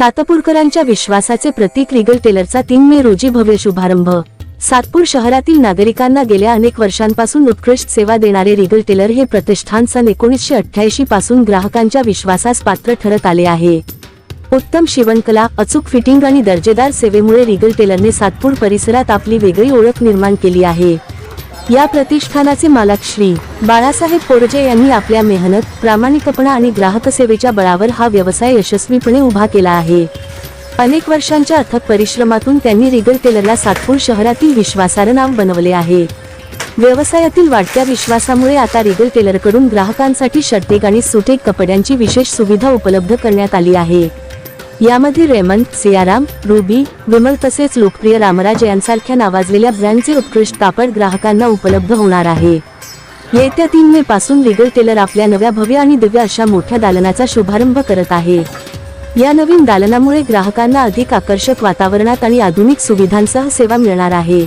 सातपूरकरांच्या विश्वासाचे प्रतीक रिगल टेलरचा 3 मे रोजी भव्य शुभारंभ। सातपूर शहरातील नागरिकांना गेल्या अनेक वर्षांपासून उत्कृष्ट सेवा देणारे रिगल टेलर हे प्रतिष्ठान सन 1988 पासून ग्राहकांच्या विश्वासास पात्र ठरत आले आहे। उत्तम शिवणकला, अचूक फिटिंग आणि दर्जेदार सेवेमुळे रिगल टेलरने सातपूर परिसरात आपली वेगळी ओळख निर्माण केली आहे। या प्रतिष्ठानाचे मालक श्री बाळासाहेब पोरजे यांनी आपल्या मेहनत, प्रामाणिकपणा आणि ग्राहक सेवेच्या बळावर हा व्यवसाय यशस्वीपणे उभा केला आहे। अनेक वर्षांच्या अथक परिश्रमातून त्यांनी रिगल टेलरला सातपूर शहरातील विश्वासार्ह नाव बनवले आहे। व्यवसायातील वाढत्या विश्वासामुळे आता रिगल टेलरकडून ग्राहकांसाठी शर्टिंग आणि सुटेक कपड्यांची विशेष सुविधा उपलब्ध करण्यात आली आहे। यामध्ये रेमंड, सियाराम, रुबी, विमल तसेच लोकप्रिय रामराज यांसारख्या नावाजलेल्या ब्रँडचे उत्कृष्ट कापड ग्राहकांना उपलब्ध होणार आहे। येत्या 3 मे पासून रिगल टेलर आपल्या नव्या भव्य आणि दिव्य अशा मोठ्या दालनाचा शुभारंभ करत आहे। या नवीन दालनामुळे ग्राहकांना अधिक आकर्षक वातावरणात आणि आधुनिक सुविधांसह सेवा मिळणार आहे।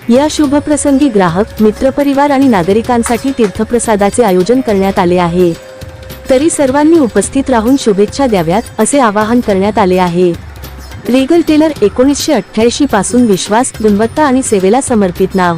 या शुभ प्रसंगी ग्राहक, मित्रपरिवार आणि नागरिकांसाठी तीर्थप्रसादाचे आयोजन करण्यात आले आहे। तरी सर्वांनी उपस्थित राहून शुभेच्छा द्याव्यात असे आवाहन करण्यात आले आहे। रिगल टेलर 1988 पासून विश्वास, गुणवत्ता आणि सेवेला समर्पित नाव।